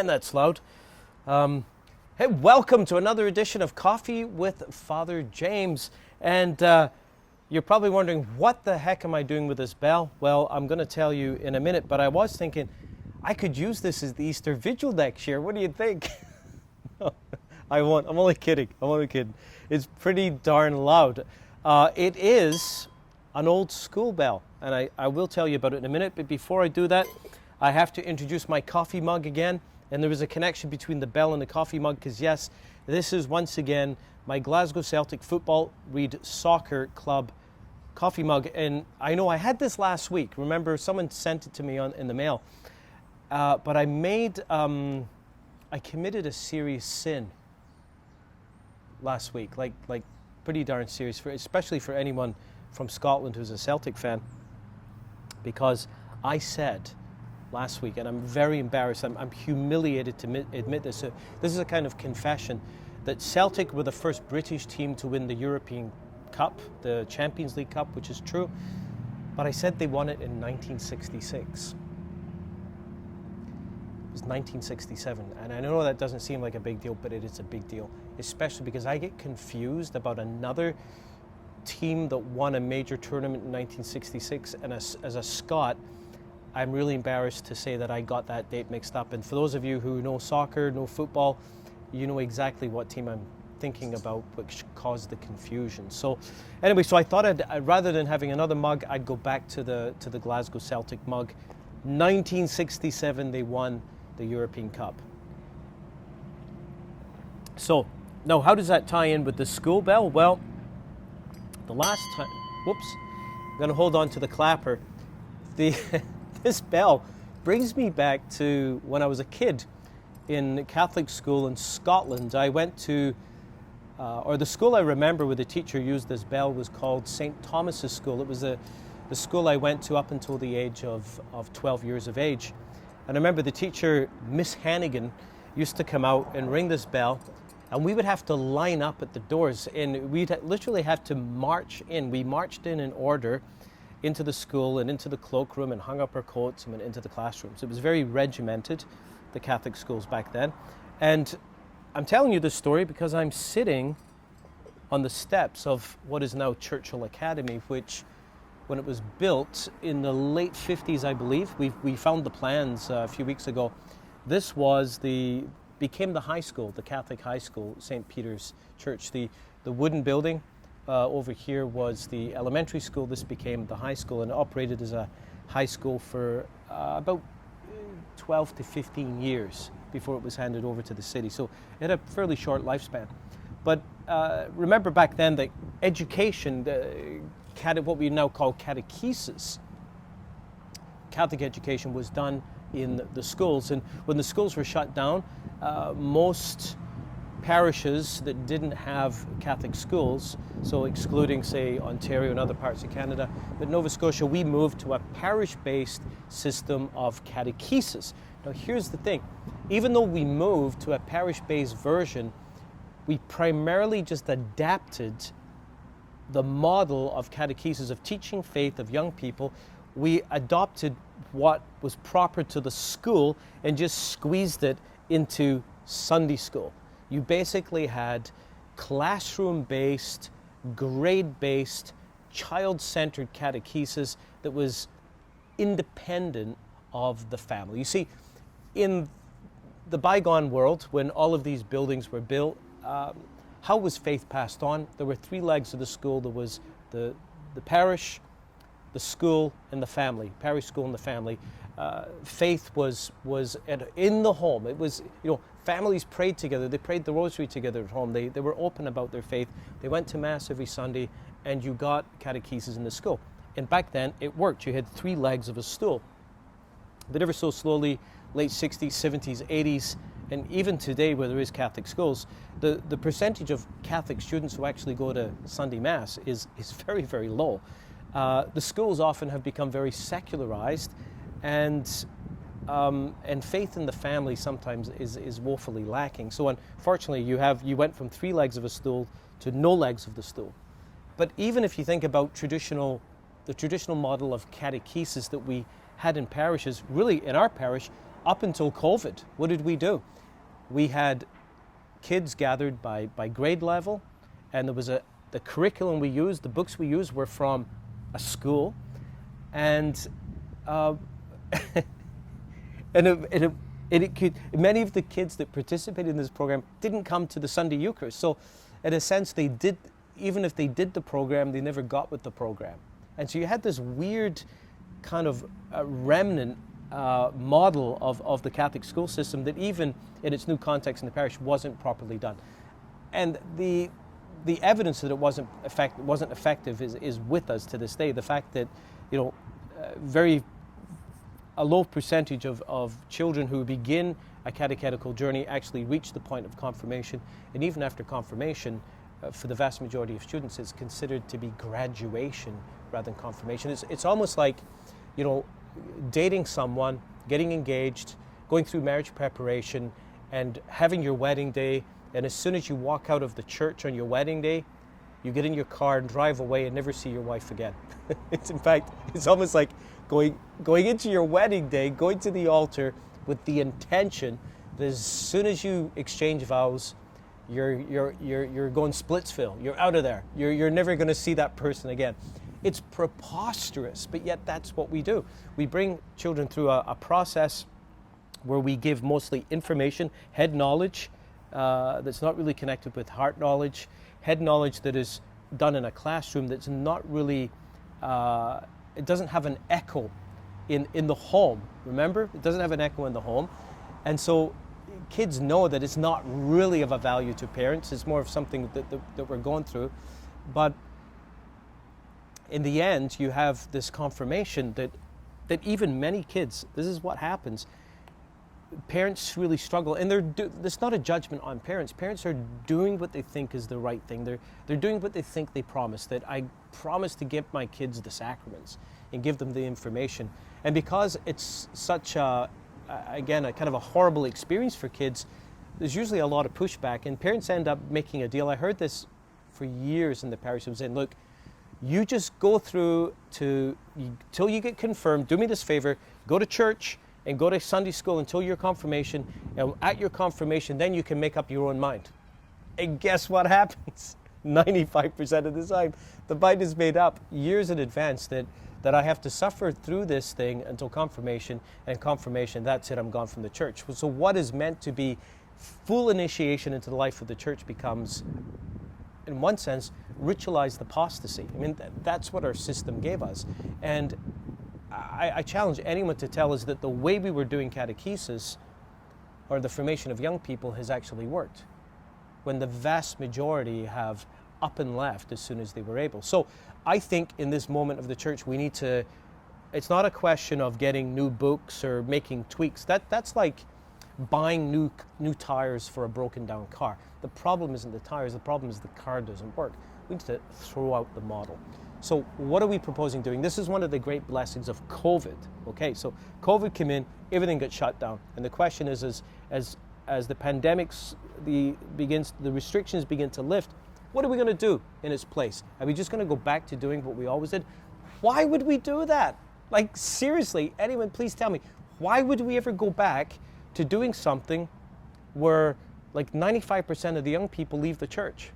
Man, that's loud. Hey, welcome to another edition of Coffee with Father James. And you're probably wondering, what the heck am I doing with this bell? Well, I'm going to tell you in a minute, but I was thinking I could use this as the Easter Vigil next year. What do you think? No, I won't. I'm only kidding. It's pretty darn loud. It is an old school bell, and I will tell you about it in a minute. But before I do that, I have to introduce my coffee mug again. And there is a connection between the bell and the coffee mug, because yes, this is once again my Glasgow Celtic Football Reid Soccer Club coffee mug. And I know I had this last week. Remember, someone sent it to me in the mail. But I committed a serious sin last week, like pretty darn serious, especially for anyone from Scotland who's a Celtic fan, because I said last week, and I'm very embarrassed, I'm humiliated to admit this. So this is a kind of confession, that Celtic were the first British team to win the European Cup, the Champions League Cup, which is true, but I said they won it in 1966. It was 1967, and I know that doesn't seem like a big deal, but it is a big deal, especially because I get confused about another team that won a major tournament in 1966, and as a Scot, I'm really embarrassed to say that I got that date mixed up. And for those of you who know soccer, know football, you know exactly what team I'm thinking about, which caused the confusion. So anyway, so I thought rather than having another mug, I'd go back to the Glasgow Celtic mug. 1967, they won the European Cup. So now, how does that tie in with the school bell? Well, the last time, I'm going to hold on to the clapper. This bell brings me back to when I was a kid in Catholic school in Scotland. I went to, the school I remember where the teacher used this bell was called St. Thomas's School. It was the school I went to up until the age of 12 years of age. And I remember the teacher, Miss Hannigan, used to come out and ring this bell, and we would have to line up at the doors, and we'd literally have to march in. We marched in order into the school and into the cloakroom and hung up our coats and went into the classrooms. It was very regimented, the Catholic schools back then. And I'm telling you this story because I'm sitting on the steps of what is now Churchill Academy, which, when it was built in the late 50s, I believe, we found the plans a few weeks ago. This became the high school, the Catholic high school, St. Peter's Church. The wooden building over here was the elementary school. This became the high school, and it operated as a high school for about 12 to 15 years before it was handed over to the city. So it had a fairly short lifespan. But remember back then that education, what we now call catechesis, Catholic education was done in the schools. And when the schools were shut down, most parishes that didn't have Catholic schools, so excluding, say, Ontario and other parts of Canada, but Nova Scotia, we moved to a parish-based system of catechesis. Now, here's the thing. Even though we moved to a parish-based version, we primarily just adapted the model of catechesis, of teaching faith of young people. We adopted what was proper to the school and just squeezed it into Sunday school. You basically had classroom-based, grade-based, child-centered catechesis that was independent of the family. You see, in the bygone world, when all of these buildings were built, how was faith passed on? There were three legs of the school. There was the parish, the school, and the family. Parish, school, and the family. Faith was in the home. It was, families prayed together. They prayed the rosary together at home. They were open about their faith. They went to Mass every Sunday, and you got catechesis in the school. And back then, it worked. You had three legs of a stool. But ever so slowly, late 60s, 70s, 80s, and even today where there is Catholic schools, the percentage of Catholic students who actually go to Sunday Mass is very, very low. The schools often have become very secularized, and faith in the family sometimes is woefully lacking. So unfortunately, you went from three legs of a stool to no legs of the stool. But even if you think about the traditional model of catechesis that we had in parishes, really in our parish, up until COVID, what did we do? We had kids gathered by grade level, and there was the curriculum we used, the books we used were from a school, and many of the kids that participated in this program didn't come to the Sunday Eucharist. So in a sense, even if they did the program, they never got with the program. And so you had this weird kind of remnant model of the Catholic school system that even in its new context in the parish wasn't properly done. And the evidence that it wasn't effective is with us to this day. The fact that, a low percentage of children who begin a catechetical journey actually reach the point of confirmation. And even after confirmation, for the vast majority of students, it's considered to be graduation rather than confirmation. It's almost like, dating someone, getting engaged, going through marriage preparation, and having your wedding day. And as soon as you walk out of the church on your wedding day, you get in your car and drive away and never see your wife again. It's almost like going into your wedding day, going to the altar with the intention that as soon as you exchange vows, you're going Splitsville. You're out of there. You're never going to see that person again. It's preposterous, but yet that's what we do. We bring children through a process where we give mostly information, head knowledge, that's not really connected with heart knowledge, head knowledge that is done in a classroom that's not really, it doesn't have an echo in the home. Remember? It doesn't have an echo in the home. And so kids know that it's not really of a value to parents. It's more of something that we're going through. But in the end, you have this confirmation that even many kids, this is what happens. Parents really struggle, and there's not a judgment on parents. Parents are doing what they think is the right thing. They're doing what they think they promised, that I promised to give my kids the sacraments and give them the information. And because it's such a kind of a horrible experience for kids, there's usually a lot of pushback, and parents end up making a deal. I heard this for years in the parish. I'm saying, look, you just go through till you get confirmed. Do me this favor, go to church and go to Sunday school until your confirmation, and at your confirmation, then you can make up your own mind. And guess what happens? 95% of the time, the mind is made up years in advance that I have to suffer through this thing until confirmation, and confirmation, that's it, I'm gone from the church. So what is meant to be full initiation into the life of the church becomes, in one sense, ritualized apostasy. I mean, that's what our system gave us. And I challenge anyone to tell us that the way we were doing catechesis or the formation of young people has actually worked, when the vast majority have up and left as soon as they were able. So I think in this moment of the church, we need to, it's not a question of getting new books or making tweaks. That's like buying new tires for a broken down car. The problem isn't the tires, the problem is the car doesn't work. We need to throw out the model. So what are we proposing doing? This is one of the great blessings of COVID. Okay, so COVID came in, everything got shut down. And the question is, as the pandemics, the restrictions begin to lift, what are we going to do in its place? Are we just going to go back to doing what we always did? Why would we do that? Like, seriously, anyone, please tell me, why would we ever go back to doing something where like 95% of the young people leave the church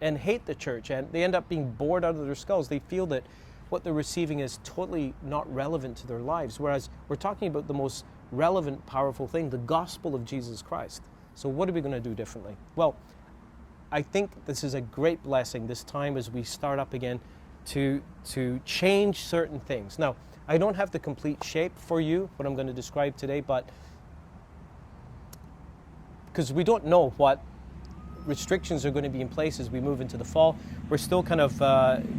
and hate the church, and they end up being bored out of their skulls? They feel that what they're receiving is totally not relevant to their lives, whereas we're talking about the most relevant, powerful thing, the gospel of Jesus Christ. So what are we going to do differently? Well, I think this is a great blessing this time as we start up again to change certain things. Now, I don't have the complete shape for you, what I'm going to describe today, but because we don't know what restrictions are going to be in place as we move into the fall. We're still kind of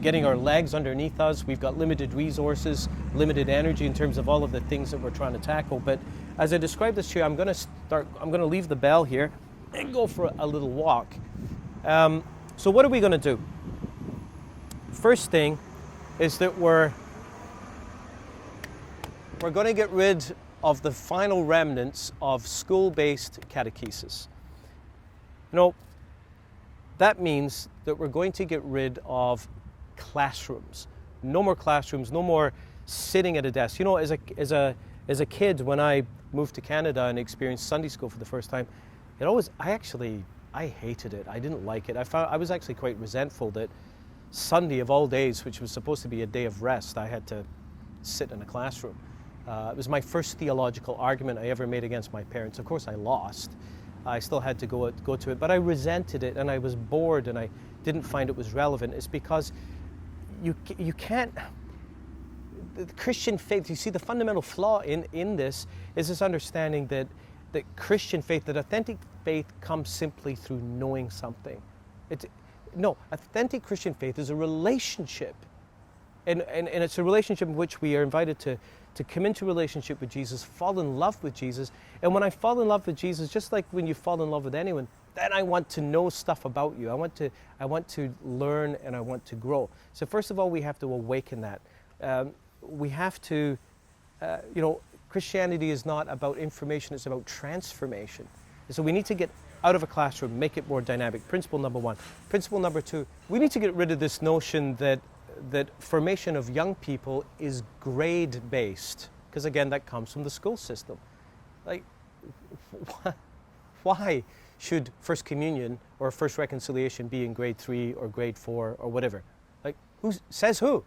getting our legs underneath us. We've got limited resources, limited energy in terms of all of the things that we're trying to tackle. But as I describe this to you, I'm going to leave the bell here and go for a little walk. So what are we going to do? First thing is that we're going to get rid of the final remnants of school-based catechesis. You know, that means that we're going to get rid of classrooms. No more classrooms, no more sitting at a desk. You know, as a kid, when I moved to Canada and experienced Sunday school for the first time, I hated it. I didn't like it. I was actually quite resentful that Sunday of all days, which was supposed to be a day of rest, I had to sit in a classroom. It was my first theological argument I ever made against my parents. Of course I lost. I still had to go to it, but I resented it and I was bored and I didn't find it was relevant. It's because you can't, the Christian faith, you see the fundamental flaw in this is this understanding that Christian faith, that authentic faith comes simply through knowing something. No, authentic Christian faith is a relationship. And it's a relationship in which we are invited to come into a relationship with Jesus, fall in love with Jesus. And when I fall in love with Jesus, just like when you fall in love with anyone, then I want to know stuff about you. I want to learn and I want to grow. So first of all, we have to awaken that. We have to, Christianity is not about information, it's about transformation. And so we need to get out of a classroom, make it more dynamic. Principle number one. Principle number two, we need to get rid of this notion that formation of young people is grade-based, because again, that comes from the school system. Like, why should First Communion or First Reconciliation be in grade 3 or grade 4 or whatever? Like, who says who?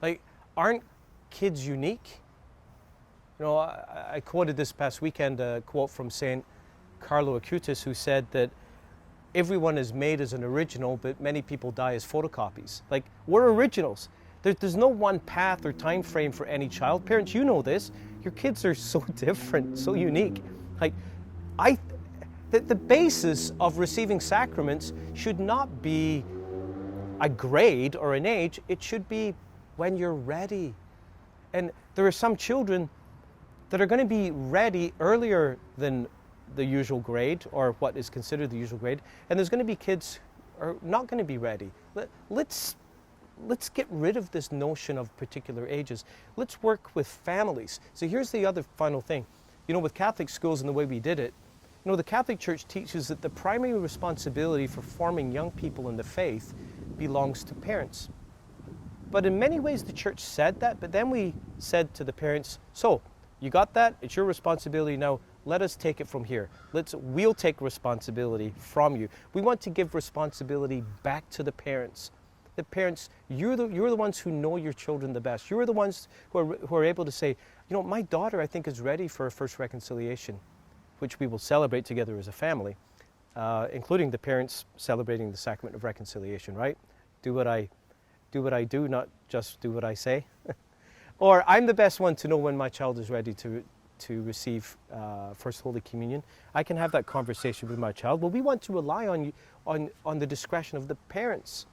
Like, aren't kids unique? You know, I quoted this past weekend a quote from St. Carlo Acutis, who said that everyone is made as an original, but many people die as photocopies. Like, we're originals. There's no one path or time frame for any child. Parents, you know this. Your kids are so different, so unique. Like, the basis of receiving sacraments should not be a grade or an age. It should be when you're ready. And there are some children that are going to be ready earlier than the usual grade, or what is considered the usual grade, and there's going to be kids who are not going to be ready. Let's get rid of this notion of particular ages. Let's work with families. So here's the other final thing. You know, with Catholic schools and the way we did it, you know, the Catholic Church teaches that the primary responsibility for forming young people in the faith belongs to parents. But in many ways the Church said that, but then we said to the parents, so, you got that? It's your responsibility now. Let us take it from here. We'll take responsibility from you. We want to give responsibility back to the parents. The parents, you're the ones who know your children the best. You're the ones who are able to say, you know, my daughter, I think, is ready for a First Reconciliation, which we will celebrate together as a family, including the parents celebrating the Sacrament of Reconciliation, right? Do what I do, not just do what I say. Or I'm the best one to know when my child is ready to receive First Holy Communion. I can have that conversation with my child. Well, we want to rely on the discretion of the parents.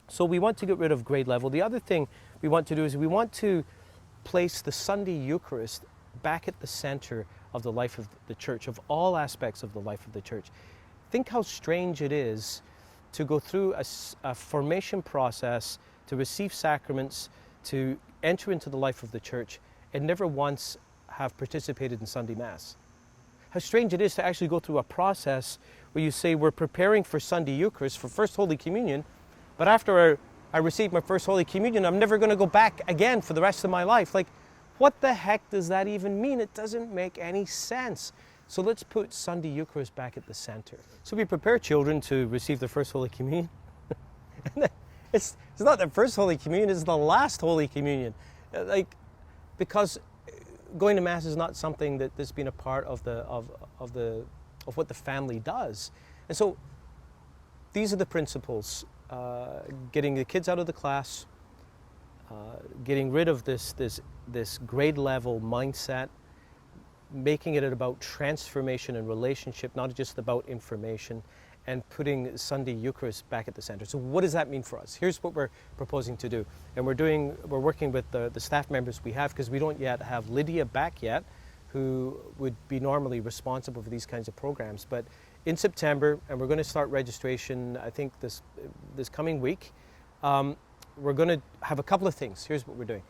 So we want to get rid of grade level. The other thing we want to do is we want to place the Sunday Eucharist back at the center of the life of the Church, of all aspects of the life of the Church. Think how strange it is to go through a formation process, to receive sacraments, to enter into the life of the Church, and never once have participated in Sunday Mass. How strange it is to actually go through a process where you say, we're preparing for Sunday Eucharist, for First Holy Communion, but after I receive my First Holy Communion, I'm never going to go back again for the rest of my life. Like, what the heck does that even mean? It doesn't make any sense. So let's put Sunday Eucharist back at the center. So we prepare children to receive their First Holy Communion. It's not the First Holy Communion, it's the last Holy Communion. Because going to Mass is not something that's been a part of what the family does. And so these are the principles. Getting the kids out of the class, getting rid of this grade level mindset, making it about transformation and relationship, not just about information, and putting Sunday Eucharist back at the center. So what does that mean for us? Here's what we're proposing to do. And we're working with the staff members we have, because we don't yet have Lydia back yet, who would be normally responsible for these kinds of programs. But in September, and we're going to start registration, I think this coming week, we're going to have a couple of things. Here's what we're doing.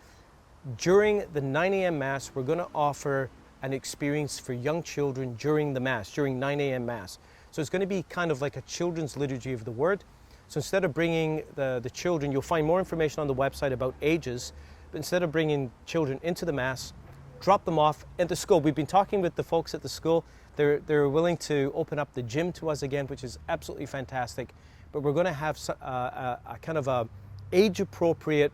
During the 9 a.m. Mass, we're going to offer an experience for young children during the Mass, during 9 a.m. Mass. So it's going to be kind of like a children's liturgy of the Word. So instead of bringing the children, you'll find more information on the website about ages, but instead of bringing children into the Mass, drop them off at the school. We've been talking with the folks at the school. They're willing to open up the gym to us again, which is absolutely fantastic. But we're going to have a kind of a age-appropriate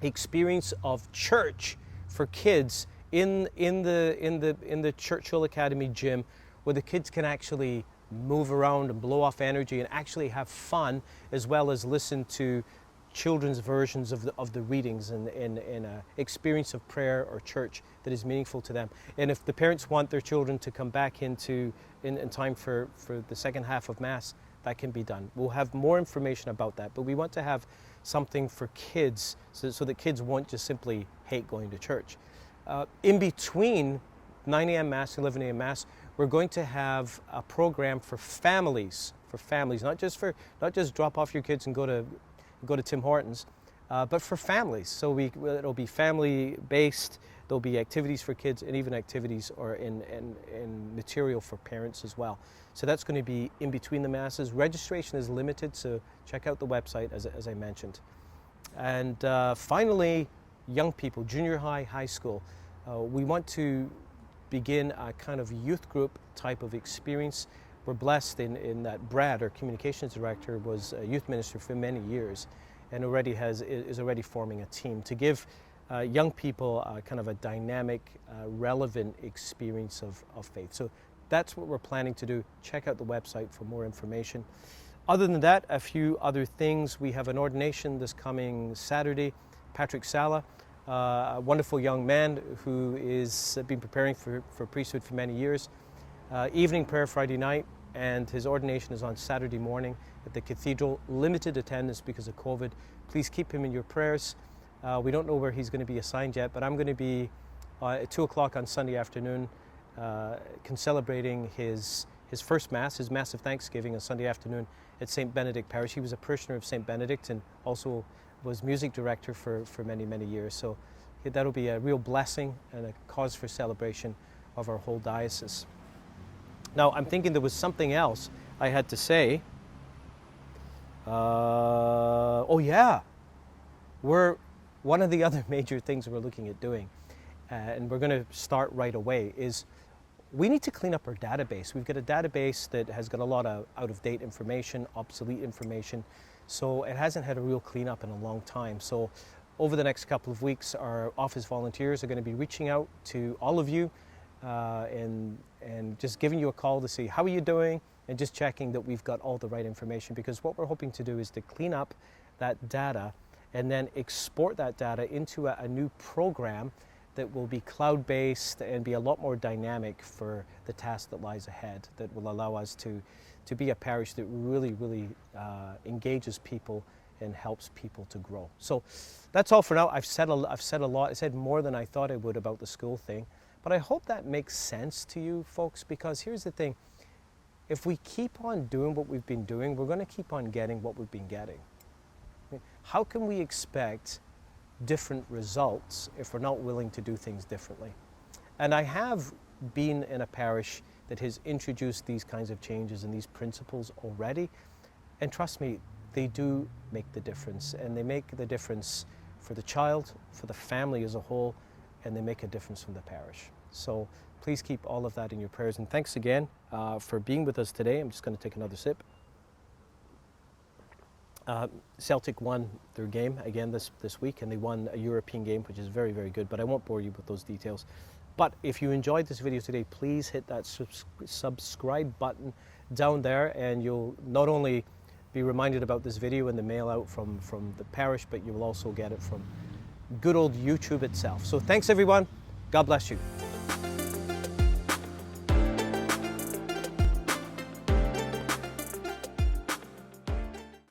experience of church for kids in the Churchill Academy gym, where the kids can actually move around and blow off energy and actually have fun, as well as listen to children's versions of the readings and an experience of prayer or church that is meaningful to them. And if the parents want their children to come back in time for the second half of Mass, that can be done. We'll have more information about that, but we want to have something for kids so that kids won't just simply hate going to church. In between 9 a.m. Mass, 11 a.m. Mass, we're going to have a program for families, not just drop off your kids and go to Tim Hortons, but for families. So it'll be family-based. There'll be activities for kids and even activities or in material for parents as well. So that's going to be in between the Masses. Registration is limited, so check out the website as I mentioned. And finally, young people, junior high, high school. We want to begin a kind of youth group type of experience. We're blessed in that Brad, our communications director, was a youth minister for many years and is already forming a team to give young people kind of a dynamic, relevant experience of faith. So that's what we're planning to do. Check out the website for more information. Other than that, a few other things. We have an ordination this coming Saturday. Patrick Sala, a wonderful young man who has been preparing for priesthood for many years. Evening prayer Friday night, and his ordination is on Saturday morning at the cathedral. Limited attendance because of COVID. Please keep him in your prayers. We don't know where he's going to be assigned yet, but I'm going to be at 2 o'clock on Sunday afternoon celebrating his first Mass, his Mass of Thanksgiving on Sunday afternoon at St. Benedict Parish. He was a parishioner of St. Benedict and also was music director for many, many years. So that'll be a real blessing and a cause for celebration of our whole diocese. Now, I'm thinking there was something else I had to say. Oh yeah, one of the other major things we're looking at doing, and we're going to start right away, is we need to clean up our database. We've got a database that has got a lot of out-of-date information, obsolete information, so it hasn't had a real cleanup in a long time. So over the next couple of weeks, our office volunteers are going to be reaching out to all of you and just giving you a call to see how are you doing and just checking that we've got all the right information, because what we're hoping to do is to clean up that data and then export that data into a new program that will be cloud-based and be a lot more dynamic for the task that lies ahead, that will allow us to be a parish that really, really engages people and helps people to grow. So that's all for now. I've said a lot. I said more than I thought I would about the school thing, but I hope that makes sense to you folks, because here's the thing. If we keep on doing what we've been doing, we're going to keep on getting what we've been getting. I mean, how can we expect different results if we're not willing to do things differently? And I have been in a parish that has introduced these kinds of changes and these principles already, and trust me, they do make the difference, and they make the difference for the child, for the family as a whole, and they make a difference from the parish. So please keep all of that in your prayers, and thanks again for being with us today. I'm just going to take another sip. Celtic won their game again this week, and they won a European game, which is very, very good, but I won't bore you with those details. But if you enjoyed this video today, please hit that subscribe button down there, and you'll not only be reminded about this video and the mail out from the parish, but you will also get it from good old YouTube itself. So thanks everyone. God bless you.